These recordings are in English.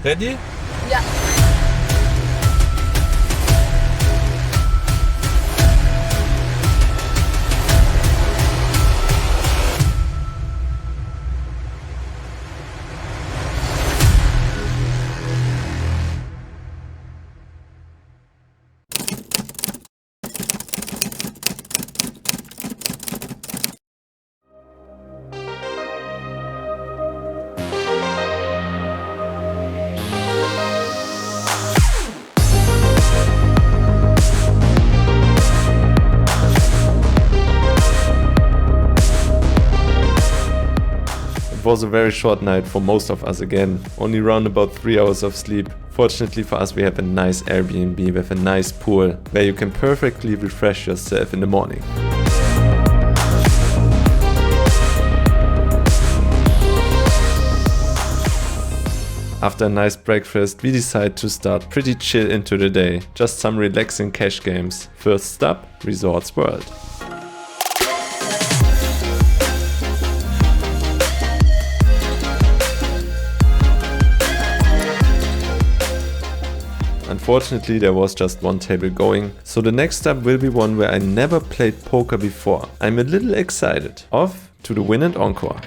Ready? Yeah. It was a very short night for most of us again, only around about 3 hours of sleep. Fortunately for us, we have a nice Airbnb with a nice pool where you can perfectly refresh yourself in the morning. After a nice breakfast, we decide to start pretty chill into the day, just some relaxing cash games. First stop, Resorts World. Unfortunately, there was just one table going, so the next step will be one where I never played poker before. I'm a little excited. Off to the Wynn and Encore.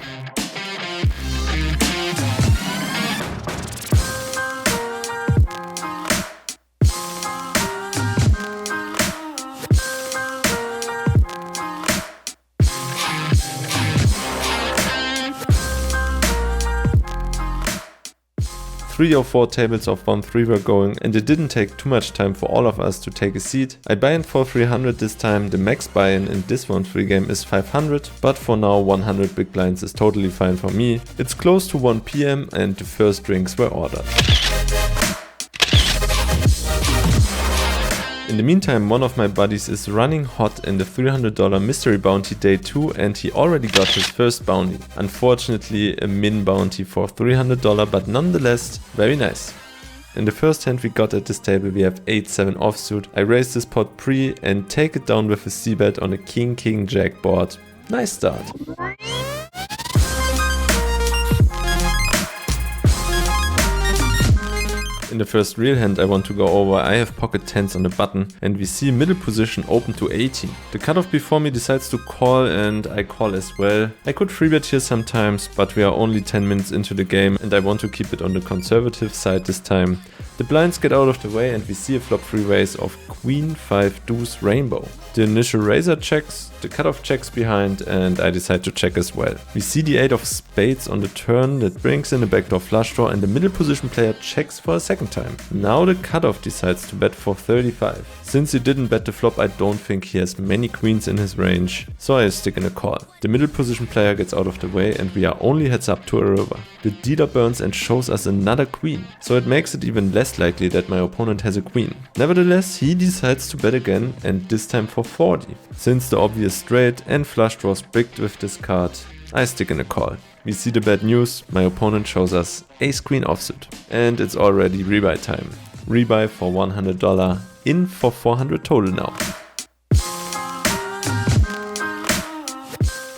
Three or four tables of 1-3 were going, and it didn't take too much time for all of us to take a seat. I buy in for 300 this time. The max buy-in in this 1-3 game is 500, but for now 100 big blinds is totally fine for me. It's close to 1 PM and the first drinks were ordered. In the meantime, one of my buddies is running hot in the $300 mystery bounty day 2 and he already got his first bounty. Unfortunately a min bounty for $300, but nonetheless very nice. In the first hand we got at this table we have 8-7 offsuit. I raise this pot pre and take it down with a c-bet on a king-king-jack board. Nice start. In the first real hand I want to go over, I have pocket 10s on the button and we see middle position open to 18. The cutoff before me decides to call and I call as well. I could free bet here sometimes, but we are only 10 minutes into the game and I want to keep it on the conservative side this time. The blinds get out of the way and we see a flop free raise of Queen 5 Deuce Rainbow. The initial raiser checks, the cutoff checks behind and I decide to check as well. We see the 8 of spades on the turn that brings in a backdoor flush draw and the middle position player checks for a second time. Now the cutoff decides to bet for 35. Since he didn't bet the flop, I don't think he has many queens in his range, so I stick in a call. The middle position player gets out of the way and we are only heads up to a river. The dealer burns and shows us another queen, so it makes it even less likely that my opponent has a queen. Nevertheless, he decides to bet again and this time for 40. Since the obvious straight and flush draws bricked with this card, I stick in a call. We see the bad news, my opponent shows us ace queen offsuit. And it's already rebuy time. Rebuy for $100, in for 400 total now.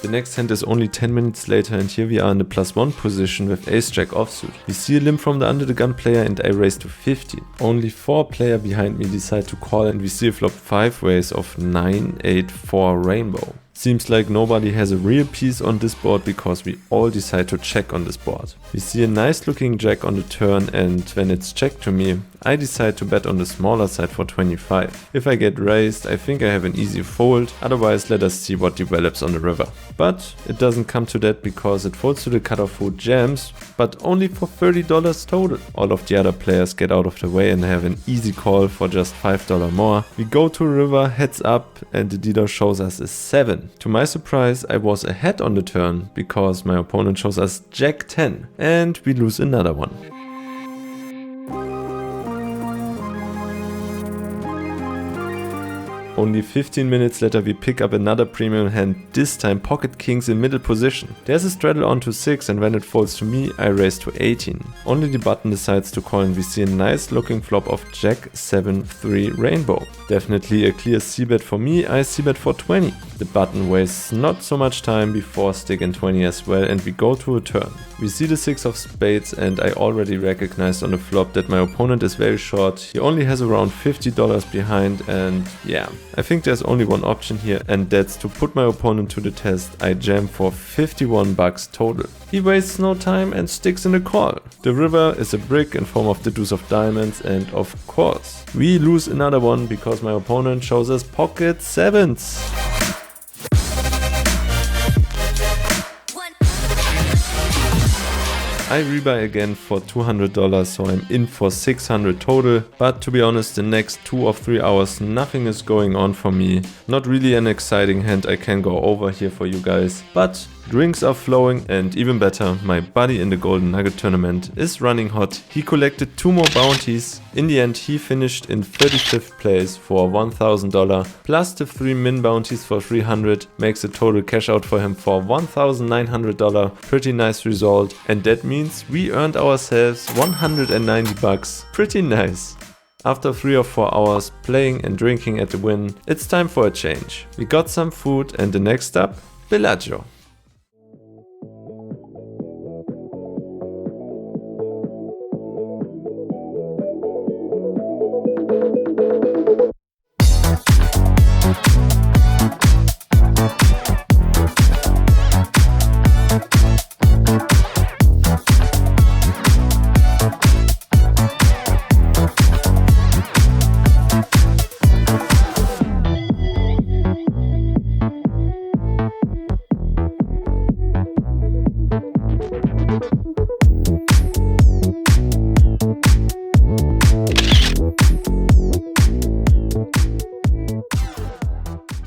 The next hand is only 10 minutes later and here we are in the +1 position with ace-jack offsuit. We see a limp from the under the gun player and I raise to 50. Only 4 players behind me decide to call and we see a flop 5 ways of 9-8-4 rainbow. Seems like nobody has a real piece on this board because we all decide to check on this board. We see a nice looking jack on the turn and when it's checked to me, I decide to bet on the smaller side for 25. If I get raised, I think I have an easy fold, otherwise let us see what develops on the river. But it doesn't come to that because it folds to the cutoff who jams, but only for $30 total. All of the other players get out of the way and have an easy call for just $5 more. We go to river, heads up and the dealer shows us a 7. To my surprise, I was ahead on the turn because my opponent shows us Jack 10 and we lose another one. Only 15 minutes later we pick up another premium hand, this time pocket kings in middle position. There's a straddle onto 6 and when it falls to me I raise to 18. Only the button decides to call and we see a nice looking flop of Jack 7-3 rainbow. Definitely a clear c-bet for me, I c-bet for 20. The button wastes not so much time before stick in 20 as well and we go to a turn. We see the 6 of spades and I already recognized on the flop that my opponent is very short. He only has around $50 behind and yeah, I think there's only one option here and that's to put my opponent to the test. I jam for 51 bucks total. He wastes no time and sticks in the call. The river is a brick in form of the deuce of diamonds and of course we lose another one because my opponent shows us pocket 7s. I rebuy again for $200, so I'm in for $600 total, but to be honest the next 2 or 3 hours nothing is going on for me. Not really an exciting hand I can go over here for you guys, but drinks are flowing and even better, my buddy in the Golden Nugget tournament is running hot. He collected 2 more bounties. In the end he finished in 35th place for $1,000 plus the 3 min bounties for $300 makes a total cash out for him for $1,900. Pretty nice result and that means we earned ourselves 190 bucks. Pretty nice. After 3 or 4 hours playing and drinking at the Wynn, it's time for a change. We got some food and the next stop, Bellagio.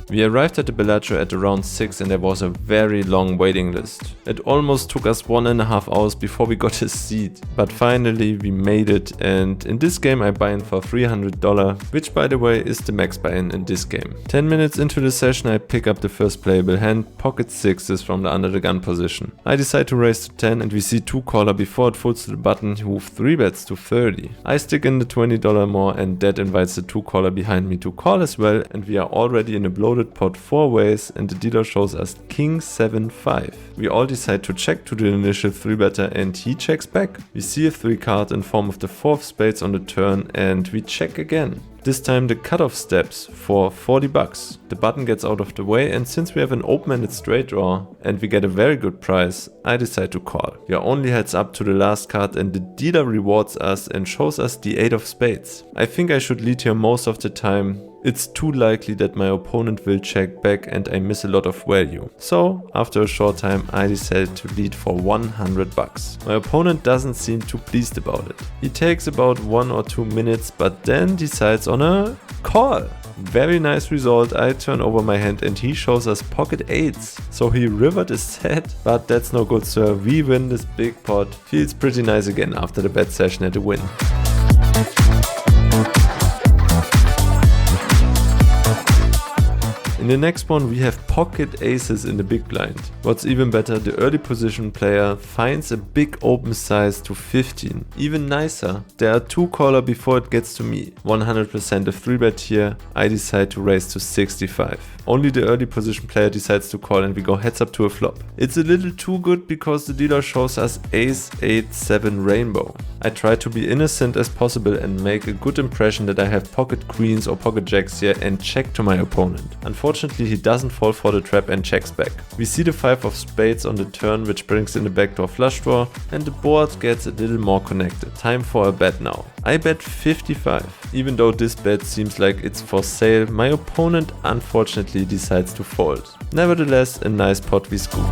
We arrived at the Bellagio at around 6 and there was a very long waiting list. It almost took us 1.5 hours before we got a seat, but finally we made it and in this game I buy in for $300, which by the way is the max buy-in in this game. 10 minutes into the session I pick up the first playable hand, pocket 6s from the under the gun position. I decide to raise to 10 and we see 2 caller before it folds to the button who 3 bets to 30. I stick in the $20 more and that invites the 2 caller behind me to call as well and we are already in a bloated pot 4 ways and the dealer shows us King 7-5. We all decide to check to the initial 3-better and he checks back. We see a 3 card in form of the 4 of spades on the turn and we check again. This time the cutoff steps for 40 bucks. The button gets out of the way and since we have an open-ended straight draw and we get a very good price, I decide to call. We are only heads up to the last card and the dealer rewards us and shows us the 8 of spades. I think I should lead here most of the time. It's too likely that my opponent will check back and I miss a lot of value. So after a short time I decided to lead for 100 bucks. My opponent doesn't seem too pleased about it. He takes about 1 or 2 minutes but then decides on a call. Very nice result. I turn over my hand and he shows us pocket 8s. So he rivered a set, but that's no good sir. We win this big pot. Feels pretty nice again after the bet session at the Wynn. In the next one we have pocket aces in the big blind. What's even better, the early position player finds a big open size to 15. Even nicer, there are 2 caller before it gets to me. 100% a 3-bet here, I decide to raise to 65. Only the early position player decides to call and we go heads up to a flop. It's a little too good because the dealer shows us ace 8-7 rainbow. I try to be innocent as possible and make a good impression that I have pocket queens or pocket jacks here and check to my opponent. Unfortunately he doesn't fall for the trap and checks back. We see the 5 of spades on the turn which brings in the backdoor flush draw and the board gets a little more connected. Time for a bet now. I bet 55. Even though this bet seems like it's for sale, my opponent unfortunately decides to fold. Nevertheless, a nice pot we scoop.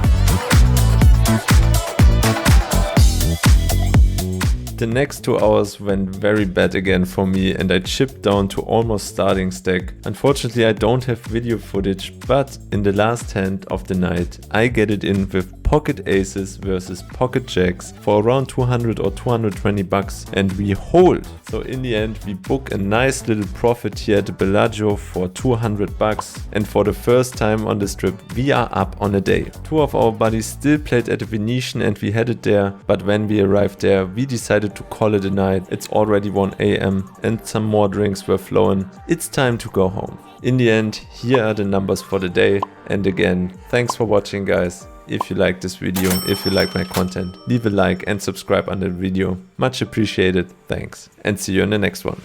The next 2 hours went very bad again for me and I chipped down to almost starting stack. Unfortunately I don't have video footage, but in the last hand of the night I get it in with pocket aces versus pocket jacks for around 200 or 220 bucks, and we hold. So in the end we book a nice little profit here at the Bellagio for 200 bucks, and for the first time on this trip we are up on a day. Two of our buddies still played at the Venetian and we headed there, but when we arrived there we decided to call it a night. It's already 1 AM and some more drinks were flowing. It's time to go home. In the end, here are the numbers for the day, and again, thanks for watching guys. If you like this video, if you like my content, leave a like and subscribe under the video. Much appreciated, thanks, and see you in the next one.